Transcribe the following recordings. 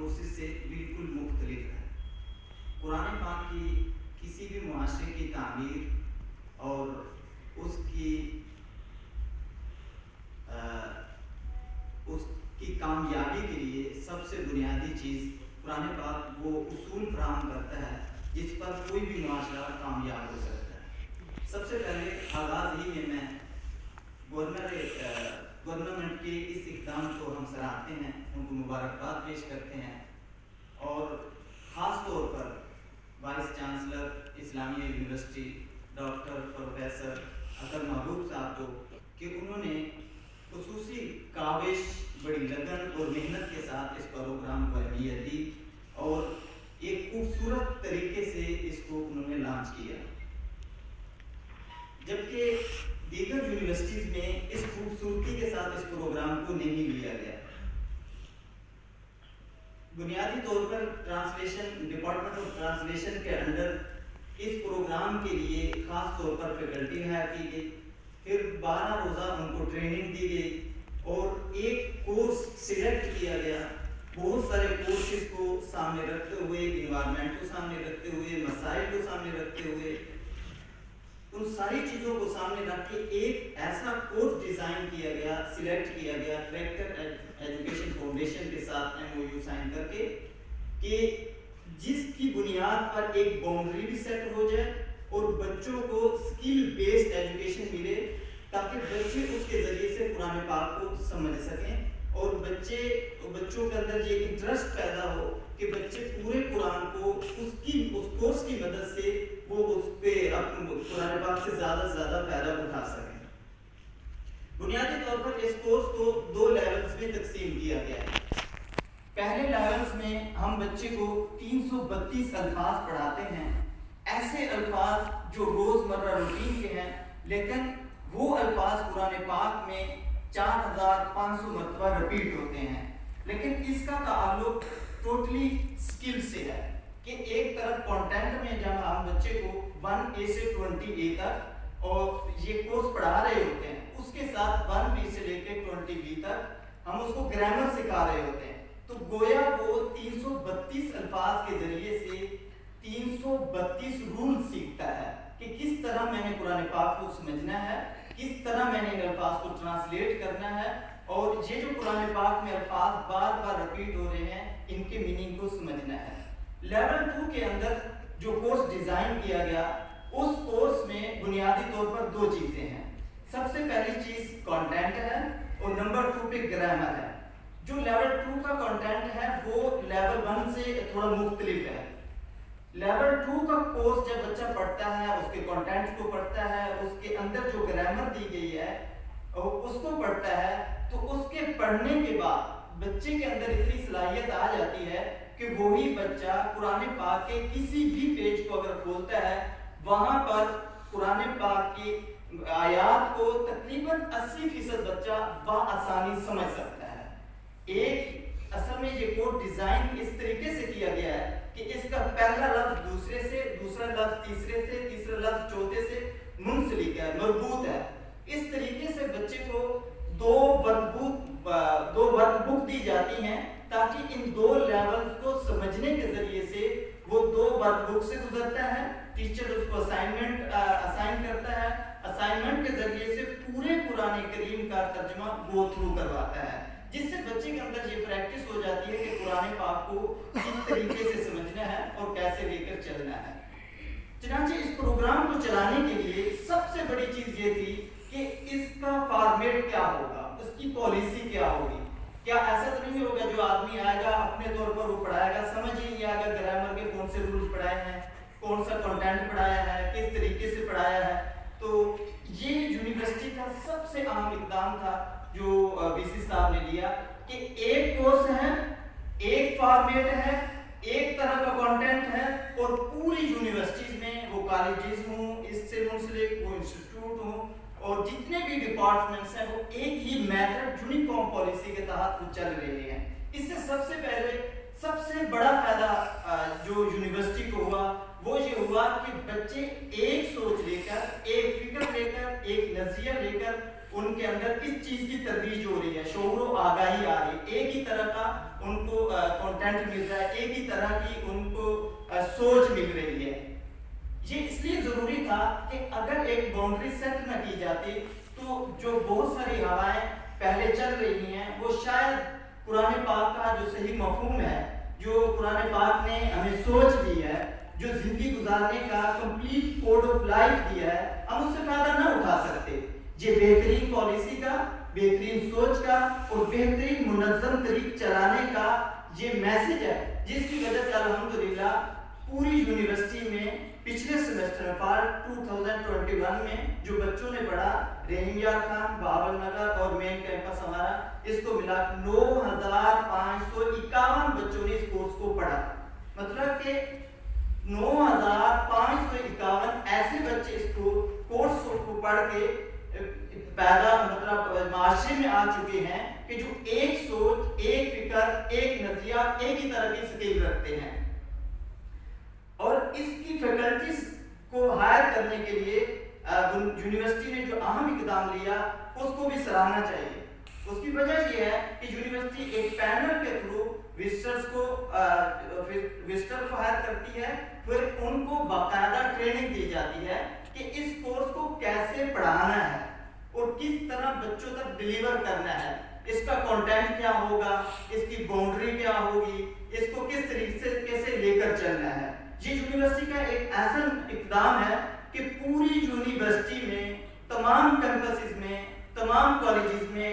Courses سے بالکل مختلف ہے۔ قرآن پاک کی کسی بھی معاشرے کی تعمیر اور اس کی کامیابی کے لیے سب سے بنیادی چیز قرآن پاک وہ اصول فراہم کرتا ہے جس پر کوئی بھی معاشرہ کامیاب ہو سکتا ہے۔ سب سے پہلے آغاز ہی میں گورنمنٹ کے اس اقدام کو ہم سراہتے ہیں، ان کو مبارکباد پیش کرتے ہیں، اور خاص طور پر وائس چانسلر اسلامیہ یونیورسٹی ڈاکٹر پروفیسر اطہر محبوب صاحب کو کہ انہوں نے خصوصی کاوش، بڑی لگن اور محنت کے ساتھ اس پروگرام کو اہمیت دی اور ایک خوبصورت طریقے سے اس کو انہوں نے لانچ کیا، جبکہ دیگر یونیورسٹیز میں اس خوبصورتی کے ساتھ اس پروگرام کو نہیں لیا گیا۔ بنیادی طور پر ٹرانسلیشن ڈپارٹمنٹ آف ٹرانسلیشن کے انڈر اس پروگرام کے لیے خاص طور پر فیکلٹی ہائر کی گئی، پھر 12 روزہ ان کو ٹریننگ دی گئی اور ایک کورس سلیکٹ کیا گیا۔ بہت سارے کورسز کو سامنے رکھتے ہوئے، انوائرمنٹ کو سامنے رکھتے ہوئے، مسائل کو سامنے رکھتے ہوئے، ان ساری چیزوں کو سامنے رکھ کے ایک ایسا کورس ڈیزائن کیا گیا، سلیکٹ کیا گیا کریکٹر ایجوکیشن فاؤنڈیشن کے ساتھ MOU سائن کر کے، کہ جس کی بنیاد پر ایک باؤنڈری بھی سیٹ ہو جائے اور بچوں کو اسکل بیسڈ ایجوکیشن ملے، تاکہ بچے اس کے ذریعے سے قرآن پاک کو سمجھ سکیں اور بچوں کے اندر یہ انٹرسٹ پیدا ہو کہ بچے پورے قرآن کو اس کورس کی مدد سے وہ اس پہ قرآن پاک سے زیادہ سے زیادہ فائدہ اٹھا سکیں۔ بنیادی طور پر اس کورس کو 2 لیولز میں تقسیم کیا گیا ہے۔ پہلے لیولز میں ہم بچے کو 332 الفاظ پڑھاتے ہیں، ایسے الفاظ جو روزمرہ روٹین کے ہیں، لیکن وہ الفاظ قرآن پاک میں 4500 مرتبہ رپیٹ ہوتے ہیں، لیکن اس کا تعلق ٹوٹلی اسکل سے ہے کہ ایک طرف کانٹینٹ میں جب ہم بچے کو 1A سے 20A تک اور یہ کورس پڑھا رہے ہوتے ہیں، اس کے ساتھ 1B سے لے کے 20B تک ہم اس کو گرامر سکھا رہے ہوتے ہیں، تو گویا وہ 332 الفاظ کے ذریعے سے 332 رول سیکھتا ہے کہ کس طرح میں نے قرآن پاک کو سمجھنا ہے، کس طرح میں نے ان الفاظ کو ٹرانسلیٹ کرنا ہے، اور یہ جو قرآن پاک میں الفاظ بار بار رپیٹ ہو رہے ہیں ان کے میننگ کو سمجھنا ہے۔ لیول 2 کے اندر جو کورس ڈیزائن کیا گیا، اس کورس میں بنیادی طور پر 2 چیزیں ہیں۔ سب سے پہلی چیز کانٹینٹ ہے اور نمبر 2 پہ گرامر ہے۔ جو لیول 2 کا کانٹینٹ ہے وہ لیول 1 سے تھوڑا مختلف ہے۔ لیول 2 کا کورس جب بچہ پڑھتا ہے، اس کے کانٹینٹ کو پڑھتا ہے، اس کے اندر جو گرامر دی گئی ہے اس کو پڑھتا ہے، تو اس کے پڑھنے کے بعد بچے کے اندر اتنی صلاحیت آ جاتی ہے کہ وہی بچہ قرآن پاک کے کسی بھی پیج کو اگر کھولتا ہے، وہاں پر قرآن پاک کی آیات کو تقریباً 80% بچہ بآسانی سمجھ سکتا ہے۔ اصل میں یہ کوڈ ڈیزائن اس طریقے سے کیا گیا ہے کہ اس کا پہلا لفظ دوسرے سے، دوسرا لفظ تیسرے سے، تیسرا لفظ چوتھے سے منسلک ہے، مربوط ہے۔ اس طریقے سے بچے کو 2 ورک بک دی جاتی ہیں تاکہ ان 2 لیولز کو سمجھنے کے ذریعے سے وہ 2 ورک بک سے گزرتا ہے۔ ٹیچر اس کو اسائنمنٹ اسائن کرتا ہے، اسائنمنٹ کے ذریعے سے پورے قرآن کریم کا ترجمہ گو تھرو کرواتا ہے، جس سے بچے کے اندر یہ پریکٹس ہو جاتی ہے کہ قرآن پاک کو کس طریقے سے سمجھنا ہے اور کیسے لے کر چلنا ہے۔ چنانچہ اس پروگرام کو چلانے کے لیے سب سے بڑی چیز یہ تھی کہ اس کا فارمیٹ کیا ہوگا، اس کی پالیسی کیا ہوگی۔ کیا ایسا تو نہیں ہوگا جو آدمی آئے گا اپنے طور پر وہ پڑھائے گا، سمجھ ہی نہیں آئے گا گرامر کے کون سے رولز پڑھائے ہیں، کون سا کنٹینٹ پڑھایا ہے، کس طریقے سے پڑھایا ہے۔ تو یہ یونیورسٹی کا سب سے اہم اقدام تھا جو VC صاحب نے لیا کہ ایک کورس ہے، ایک فارمیٹ ہے، ایک طرح کا کنٹینٹ ہے، اور پوری یونیورسٹیز میں وہ کالجز ہوں، اس سے منسلک وہ انسٹیٹیوٹ ہوں اور جتنے بھی ڈپارٹمنٹس ہیں وہ ایک ہی میتھڈ یونیفارم پالیسی کے تحت وہ چل رہے ہیں۔ اس سے سب سے پہلے سب سے بڑا فائدہ جو یونیورسٹی کو ہوا وہ یہ ہوا کہ بچے ایک سوچ لے کر، ایک فکر لے کر، ایک نظریہ لے کر ان کے اندر اس چیز کی ترویج ہو رہی ہے، شعور و آگاہی آ رہی ہے، ایک ہی طرح کا ان کو کنٹینٹ مل رہا ہے، ایک ہی طرح کی ان کو سوچ مل رہی ہے. یہ اس لیے ضروری تھا کہ اگر ایک باؤنڈری سیٹ نہ کی جاتی تو جو بہت ساری ہوائیں پہلے چل رہی ہیں وہ شاید قرآن پاک کا جو صحیح مفہوم ہے، جو قرآن پاک نے ہمیں سوچ دی ہے، جو زندگی گزارنے کا کمپلیٹ کوڈ آف لائف دیا ہے، ہم اس سے فائدہ نہ اٹھا سکتے. یہ بہترین پالیسی کا، بہترین سوچ کا اور بہترین منظم طریق چلانے کا یہ میسج ہے، جس کی وجہ سے الحمدللہ پوری یونیورسٹی میں پچھلے سیمسٹر فال 2021 میں جو بچوں نے پڑھا، رحیم یار خان، بہاول نگر اور مین کیمپس ہمارا، اس کو ملا 9551 بچوں نے اس کورس کو پڑھا. مطلب کہ 9551 ایسے بچے اس کورس کو پڑھ کے پیدا مطلب معاشرے میں آ چکے ہیں کہ جو ایک سوچ، ایک فکر، ایک نظریہ، ایک ہی طرح کی سکل رکھتے ہیں. اور اس کی فیکلٹیز کو ہائر کرنے کے لیے یونیورسٹی نے جو اہم اقدام لیا اس کو بھی سراہنا چاہیے. اس کی وجہ یہ ہے کہ یونیورسٹی ایک پینل کے تھرو وزٹر کو ہائر کرتی ہے، پھر ان کو باقاعدہ ٹریننگ دی جاتی ہے کہ اس کورس کو کیسے پڑھانا ہے اور کس طرح بچوں تک ڈیلیور کرنا ہے، اس کا کنٹینٹ کیا ہوگا، اس کی باؤنڈری کیا ہوگی، اس کو کس طریقے سے کیسے لے کر چلنا ہے. یہ یونیورسٹی کا ایک ایسا اقدام ہے کہ پوری یونیورسٹی میں، تمام کیمپسز میں، تمام کالجز میں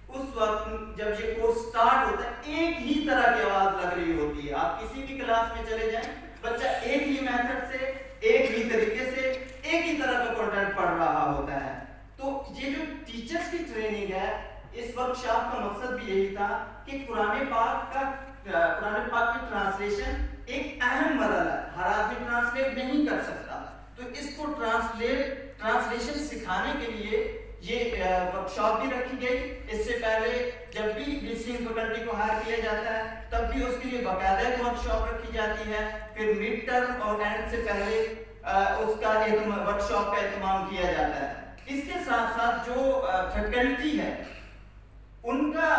اس وقت جب یہ کورس سٹارٹ ہوتا ہے ایک ہی طرح کی آواز لگ رہی ہوتی ہے. آپ کسی بھی کلاس میں چلے جائیں، بچہ ایک ہی میتھڈ سے، ایک ہی طریقے سے، ایک ہی طرح کا کنٹینٹ پڑھ رہا ہوتا ہے. تو یہ جو ٹیچرز کی ٹریننگ ہے، اس ورکشاپ کا مقصد بھی یہی تھا کہ قرآن پاک کی ٹرانسلیشن ایک اہم مرحلہ ہے. ہر آدمی ٹرانسلیٹ نہیں کر سکتا، تو اس کو ٹرانسلیشن سکھانے کے لیے یہ ورکشاپ بھی رکھی گئی. اس سے پہلے جب بھی لسننگ فیکلٹی کو ہائر کیا جاتا ہے تب بھی اس کے لیے باقاعدہ ایک ورکشاپ رکھی جاتی ہے. پھر مڈ ٹرم اور اینڈ سے پہلے اس کا ورکشاپ کا اہتمام کیا جاتا ہے. اس کے ساتھ ساتھ جو فیکلٹی ہے ان کا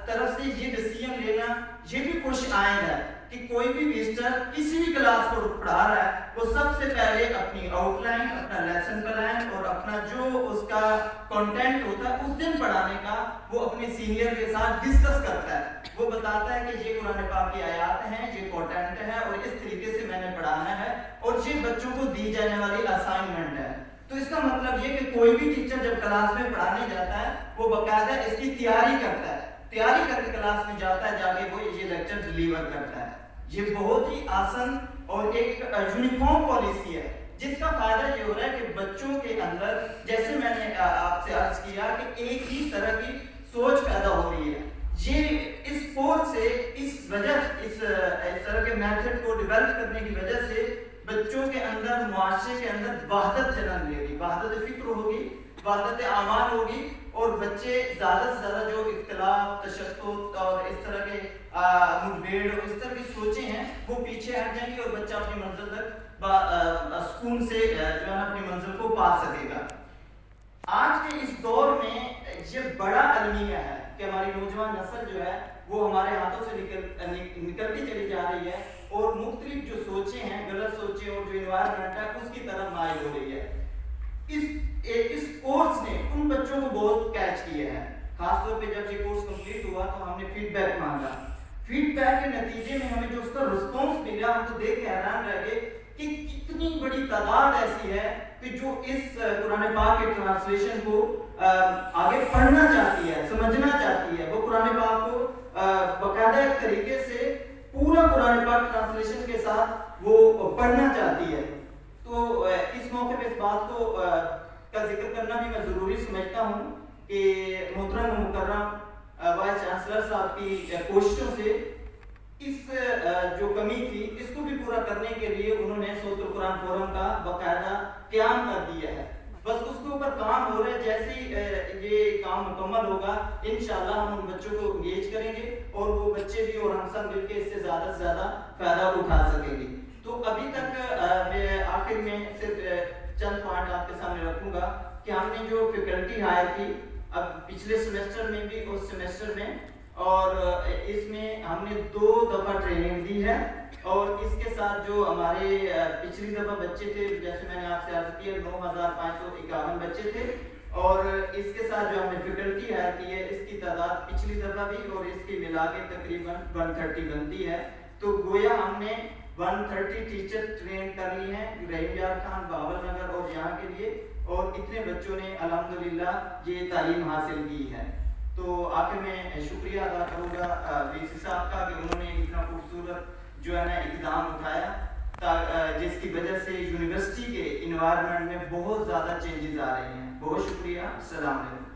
طرف سے یہ ڈیسیژن لینا یہ بھی خوش آئند ہے کہ کوئی بھی وزٹر کسی بھی کلاس کو پڑھا رہا ہے وہ سب سے پہلے اپنی آؤٹ لائن، اپنا لیسن پلان اور اپنا جو اس کا کنٹینٹ ہوتا ہے اس دن پڑھانے کا وہ اپنے سینئر کے ساتھ ڈسکس کرتا ہے. وہ بتاتا ہے کہ یہ قرآن پاک کی آیات ہیں، یہ کنٹینٹ ہے اور اس طریقے سے میں نے پڑھانا ہے اور یہ بچوں کو دی جانے والی اسائنمنٹ ہے. تو اس کا مطلب یہ کہ کوئی بھی ٹیچر جب کلاس میں پڑھانے جاتا ہے وہ باقاعدہ اس کی تیاری کرتا ہے، تیاری کر کے کلاس میں جاتا ہے، جا کے وہ یہ لیکچر ڈیلیور کرتا ہے. یہ بہت ہی آسان اور ایک یونیفارم پالیسی ہے جس کا فائدہ یہ ہو رہا ہے کہ بچوں کے اندر، جیسے میں نے آپ سے عرض کیا کہ ایک ہی طرح کی سوچ پیدا ہو رہی ہے. یہ اس کورس سے اس طرح کے میتھڈ کو ڈیولپ کرنے کی وجہ سے بچوں کے اندر، معاشرے کے اندر وحدت جنم لے گی، وحدت فکر ہوگی، وحدت اعمال ہوگی اور بچے زیادہ سے زیادہ جو اختلاف، تشدد اور اس طرح کے مٹبھیڑ اور اس طرح کی سوچیں ہیں وہ پیچھے ہٹ جائیں گی اور بچہ اپنی منزل تک سکون سے جو ہے اپنی منزل کو پا سکے گا. آج کے اس دور میں یہ بڑا المیہ ہے کہ ہماری نوجوان نسل جو ہے وہ ہمارے ہاتھوں سے نکلتی چلی جا رہی ہے اور مختلف جو سوچیں ہیں، غلط سوچیں اور جو انوائرمنٹ ہے اس کی طرف مائل ہو رہی ہے. اس کورس نے ان بچوں کو بہت کیچ کیا ہے. خاص طور پہ جب یہ کورس کمپلیٹ ہوا تو ہم نے فیڈ بیک مانگا. فیڈ بیک کے نتیجے میں ہمیں جو اس کا رسپانس ملا ہم تو دیکھ کے حیران رہ گئے کہ کتنی بڑی تعداد ایسی ہے کہ جو اس قرآن پاک کے ٹرانسلیشن کو آگے پڑھنا چاہتی ہے، سمجھنا چاہتی ہے. وہ قرآن پاک کو باقاعدہ ایک طریقے سے پورا قرآن پاک ٹرانسلیشن کے ساتھ وہ پڑھنا چاہتی ہے. تو اس موقع پہ اس بات کو کا ذکر کرنا بھی میں ضروری سمجھتا ہوں کہ محترم و مکرم وائس چانسلر صاحب کی کوششوں سے اس جو کمی تھی اس کو بھی پورا کرنے کے لیے انہوں نے صوت القرآن فورم کا باقاعدہ قیام کر دیا ہے. بس اس کے اوپر کام ہو رہا ہے. جیسے ہی یہ کام مکمل ہوگا انشاءاللہ ہم ان بچوں کو انگیج کریں گے اور وہ بچے بھی اور ہم سب مل کے اس سے زیادہ فائدہ اٹھا سکیں گے. تو ابھی تک میں آخر میں صرف چند پوائنٹ آپ کے سامنے رکھوں گا کہ ہم نے جو فیکلٹی ہائر کی اب پچھلے سیمسٹر میں بھی اور سیمسٹر میں اور اس میں ہم نے 2 دفعہ ٹریننگ دی ہے، اور اس کے ساتھ جو ہمارے پچھلی دفعہ بچے تھے، جیسے میں نے آپ سے عرض کیا 9551 بچے تھے، اور اس کے ساتھ جو ہم نے فیکلٹی ہائر کی ہے اس کی تعداد پچھلی دفعہ بھی اور اس کی ملا کے تقریباً 130 بنتی ہے. تو گویا ہم نے 130 ٹیچر ٹرین کر لی ہیں رحیم یار خان، بہاول نگر اور یہاں کے لیے، اور اتنے بچوں نے الحمدللہ یہ تعلیم حاصل کی ہے. تو آخر میں شکریہ ادا کروں گا وی سی صاحب کا کہ انہوں نے اتنا خوبصورت جو ہے نا اقدام اٹھایا، جس کی وجہ سے یونیورسٹی کے انوائرمنٹ میں بہت زیادہ چینجز آ رہے ہیں. بہت شکریہ. السلام علیکم.